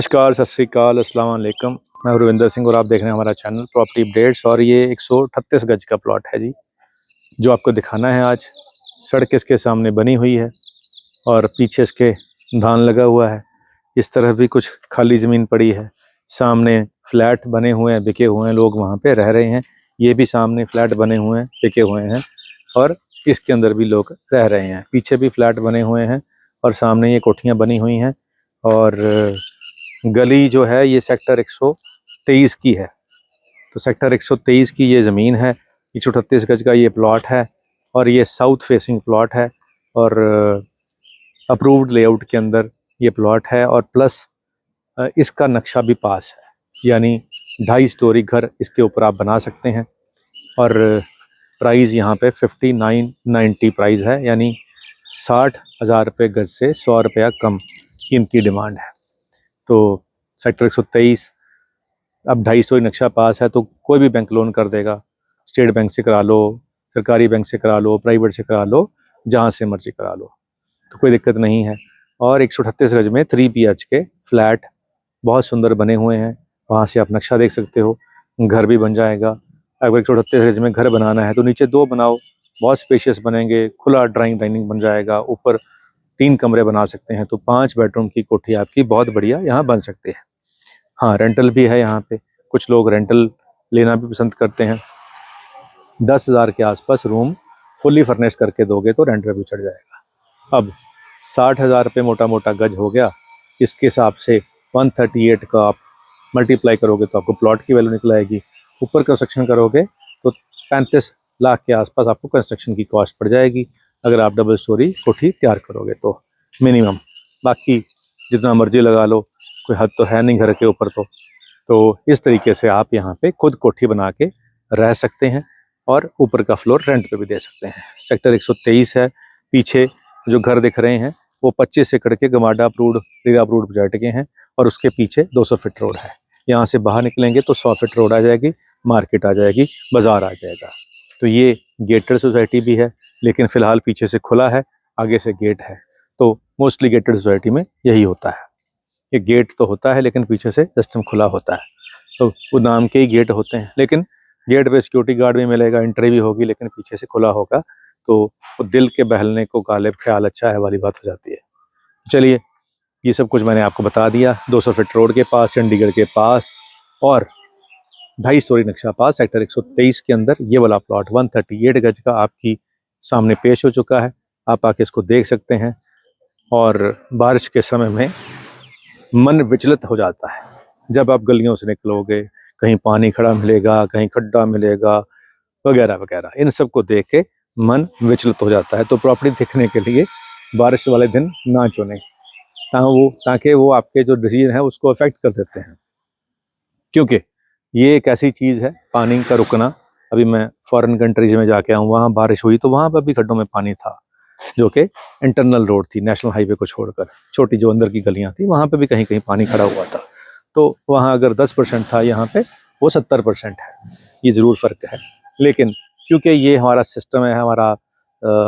नमस्कार, सत श्री अकाल, अस्सलाम वालेकुम। मैं रविंदर सिंह और आप देख रहे हैं हमारा चैनल प्रॉपर्टी अपडेट्स। और ये 138 गज का प्लॉट है जी, जो आपको दिखाना है आज। सड़क इसके सामने बनी हुई है और पीछे इसके धान लगा हुआ है। इस तरह भी कुछ खाली ज़मीन पड़ी है। सामने फ्लैट बने हुए हैं, बिके हुए हैं, लोग वहाँ पे रह रहे हैं। ये भी सामने फ्लैट बने हुए हैं, बिके हुए हैं, और इसके अंदर भी लोग रह रहे हैं। पीछे भी फ्लैट बने हुए हैं और सामने ये कोठियाँ बनी हुई हैं। और गली जो है ये सेक्टर 123 की है। तो सेक्टर 123 की ये ज़मीन है। 138 गज का ये प्लॉट है और ये साउथ फेसिंग प्लॉट है और अप्रूव्ड लेआउट के अंदर ये प्लॉट है। और प्लस इसका नक्शा भी पास है, यानी 2.5 स्टोरी घर इसके ऊपर आप बना सकते हैं। और प्राइस यहाँ पे 5990 प्राइस है, यानी 60,000 रुपये गज से 100 रुपया कम इनकी डिमांड है। तो सेक्टर 123, अब 250 नक्शा पास है तो कोई भी बैंक लोन कर देगा। स्टेट बैंक से करा लो, सरकारी बैंक से करा लो, प्राइवेट से करा लो, जहाँ से मर्जी करा लो, तो कोई दिक्कत नहीं है। और 138 गज में 3 BHK फ्लैट बहुत सुंदर बने हुए हैं। वहाँ से आप नक्शा देख सकते हो, घर भी बन जाएगा। अगर 138 गज में घर बनाना है तो नीचे 2 बनाओ, बहुत स्पेशियस बनेंगे। खुला ड्राइंग डाइनिंग बन जाएगा। ऊपर 3 कमरे बना सकते हैं, तो 5 बेडरूम की कोठी आपकी बहुत बढ़िया यहाँ बन सकती है। हाँ, रेंटल भी है यहाँ पे। कुछ लोग रेंटल लेना भी पसंद करते हैं। 10,000 के आसपास रूम फुली फर्निश करके दोगे तो रेंट पे भी चढ़ जाएगा। अब 60,000 रुपये मोटा मोटा गज हो गया। इसके हिसाब से 138 का आप मल्टीप्लाई करोगे तो आपको प्लॉट की वैल्यू निकल आएगी। ऊपर कंस्ट्रक्शन करोगे तो 35 लाख के आसपास आपको कंस्ट्रक्शन की कॉस्ट पड़ जाएगी, अगर आप डबल स्टोरी कोठी तैयार करोगे तो मिनिमम। बाकी जितना मर्जी लगा लो, कोई हद तो है नहीं घर के ऊपर। तो इस तरीके से आप यहाँ पे खुद कोठी बना के रह सकते हैं और ऊपर का फ्लोर रेंट पे भी दे सकते हैं। सेक्टर 123 है। पीछे जो घर दिख रहे हैं वो 25 एकड़ के गमाडा अप्रूव्ड, रीरा अप्रूव्ड प्रोजेक्ट के हैं। और उसके पीछे 200 फीट रोड है। यहाँ से बाहर निकलेंगे तो 100 फीट रोड आ जाएगी, मार्केट आ जाएगी, बाज़ार आ जाएगा। तो ये गेटेड सोसाइटी भी है, लेकिन फ़िलहाल पीछे से खुला है, आगे से गेट है। तो मोस्टली गेटेड सोसाइटी में यही होता है, ये गेट तो होता है लेकिन पीछे से सिस्टम खुला होता है। तो वो नाम के ही गेट होते हैं, लेकिन गेट पे सिक्योरिटी गार्ड भी मिलेगा, एंट्री भी होगी, लेकिन पीछे से खुला होगा। तो वो दिल के बहलने को गालिब ख्याल अच्छा है वाली बात हो जाती है। चलिए, ये सब कुछ मैंने आपको बता दिया। 200 फीट रोड के पास, चंडीगढ़ के पास, और 2.5 स्टोरी नक्शा पास सेक्टर 123 के अंदर ये वाला प्लॉट 138 गज का आपकी सामने पेश हो चुका है। आप आके इसको देख सकते हैं। और बारिश के समय में मन विचलित हो जाता है जब आप गलियों से निकलोगे, कहीं पानी खड़ा मिलेगा, कहीं खड्डा मिलेगा, वगैरह वगैरह। इन सब को देख के मन विचलित हो जाता है। तो प्रॉपर्टी देखने के लिए बारिश वाले दिन ना चुनें, ताकि वो आपके जो डिसीजन है उसको अफेक्ट कर देते हैं। क्योंकि ये एक ऐसी चीज़ है, पानी का रुकना। अभी मैं फॉरेन कंट्रीज में जाके आऊँ, वहाँ बारिश हुई तो वहाँ पर भी खड्डों में पानी था, जो कि इंटरनल रोड थी, नेशनल हाईवे को छोड़कर। छोटी जो अंदर की गलियां थी वहाँ पे भी कहीं कहीं पानी खड़ा हुआ था। तो वहाँ अगर 10% था, यहाँ पे वो 70% है। ये ज़रूर फ़र्क है। लेकिन क्योंकि ये हमारा सिस्टम है, हमारा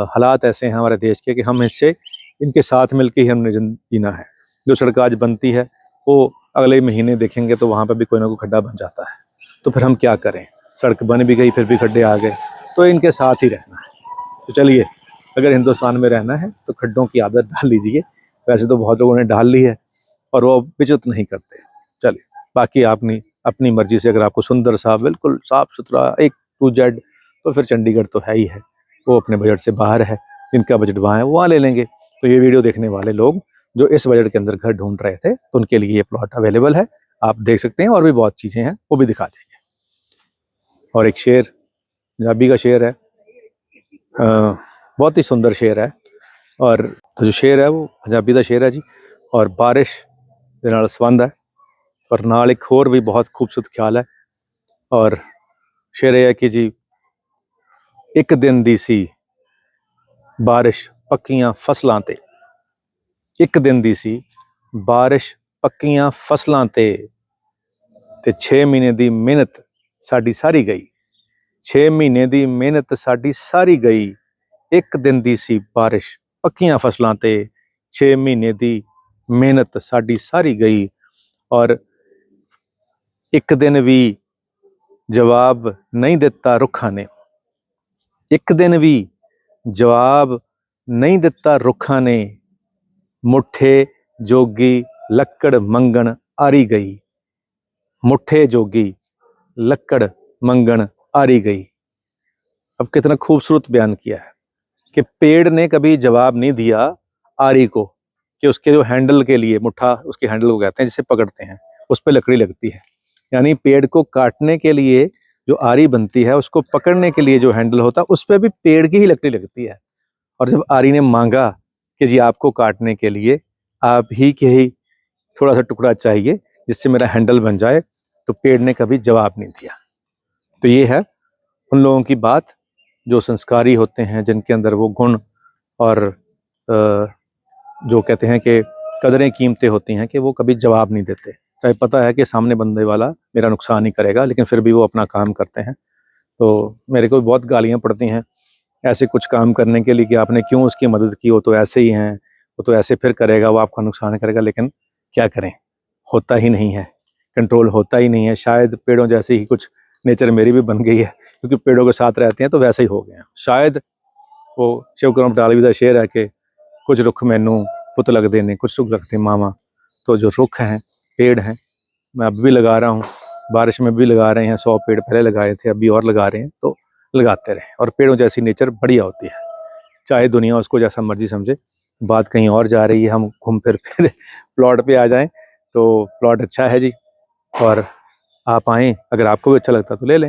हालात ऐसे हैं हमारे देश के कि हम इससे, इनके साथ मिल के ही हमने जीना है। जो सड़क आज बनती है वो अगले महीने देखेंगे तो वहाँ पर भी कोई ना कोई खड्डा बन जाता है। तो फिर हम क्या करें? सड़क बन भी गई फिर भी खड्डे आ गए, तो इनके साथ ही रहना है। तो चलिए, अगर हिंदुस्तान में रहना है तो खड्डों की आदत डाल लीजिए। वैसे तो बहुत लोगों ने डाल ली है और वो विचलित नहीं करते। चलिए, बाकी आपने अपनी मर्जी से, अगर आपको सुंदर सा बिल्कुल साफ़ सुथरा एक टू जेड, तो फिर चंडीगढ़ तो है ही है। वो अपने बजट से बाहर है, जिनका बजट वहाँ है वो वहाँ ले लेंगे। तो ये वीडियो देखने वाले लोग जो इस बजट के अंदर घर ढूंढ रहे थे, तो उनके लिए ये प्लॉट अवेलेबल है। आप देख सकते हैं, और भी बहुत चीज़ें हैं वो भी दिखा देंगे। और एक शेर, पंजाबी का शेर है, बहुत ही सुंदर शेर है। और जो शेर है वो पंजाबी का शेर है जी। और बारिश दे नाल संबंध है, और नाल एक होर भी बहुत खूबसूरत ख्याल है। और शेर है कि जी, एक दिन दी सी बारिश पक्कियां फसलां ते, एक दिन दी सी बारिश पक्कियां फसलां ते 6 महीने दी मेहनत साडी सारी गई। 6 महीने दी मेहनत साडी सारी गई। एक दिन दी सी बारिश पक्कियां फसलां ते 6 महीने दी मेहनत साडी सारी गई। और एक दिन भी जवाब नहीं दिता रुखा ने, एक दिन भी जवाब नहीं दिता रुखा ने, मुठे जोगी लक्कड़ मंगण आरी गई, मुठे जोगी लक्कड़ मंगण आरी गई। अब कितना खूबसूरत बयान किया है कि पेड़ ने कभी जवाब नहीं दिया आरी को, कि उसके जो हैंडल के लिए, मुट्ठा उसके हैंडल को कहते हैं जिसे पकड़ते हैं, उस पर लकड़ी लगती है। यानी पेड़ को काटने के लिए जो आरी बनती है, उसको पकड़ने के लिए जो हैंडल होता है, उस पर भी पेड़ की ही लकड़ी लगती है। और जब आरी ने मांगा कि जी आपको काटने के लिए आप ही के ही थोड़ा सा टुकड़ा चाहिए जिससे मेरा हैंडल बन जाए, तो पेड़ ने कभी जवाब नहीं दिया। तो ये है उन लोगों की बात जो संस्कारी होते हैं, जिनके अंदर वो गुण और जो कहते हैं कि कदरें कीमतें होती हैं, कि वो कभी जवाब नहीं देते। चाहे पता है कि सामने बंदे वाला मेरा नुकसान ही करेगा, लेकिन फिर भी वो अपना काम करते हैं। तो मेरे को बहुत गालियाँ पड़ती हैं ऐसे कुछ काम करने के लिए कि आपने क्यों उसकी मदद की, वो तो ऐसे ही हैं, वो तो ऐसे फिर करेगा, वो आपका नुकसान करेगा। लेकिन क्या करें, होता ही नहीं है, कंट्रोल होता ही नहीं है। शायद पेड़ों जैसी ही कुछ नेचर मेरी भी बन गई है, क्योंकि पेड़ों के साथ रहते हैं तो वैसे ही हो गए हैं। शायद वो शिवकुमार बटालवी का शेर है कि कुछ रुख मैनू पुत लगते ने, कुछ रुख लगते मामा। तो जो रुख हैं, पेड़ हैं, मैं अब भी लगा रहा हूँ, बारिश में भी लगा रहे हैं। 100 पेड़ पहले लगाए थे, अभी और लगा रहे हैं, तो लगाते रहें। और पेड़ों जैसी नेचर बढ़िया होती है, चाहे दुनिया उसको जैसा मर्जी समझे। बात कहीं और जा रही है, हम घूम फिर प्लॉट पे आ जाएं। तो प्लॉट अच्छा है जी, और आप आएँ, अगर आपको भी अच्छा लगता तो ले लें,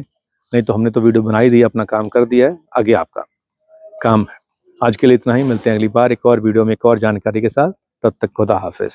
नहीं तो हमने तो वीडियो बना ही दी, अपना काम कर दिया है, आगे आपका काम है। आज के लिए इतना ही, मिलते हैं अगली बार एक और वीडियो में एक और जानकारी के साथ। तब तक खुदा हाफिज़।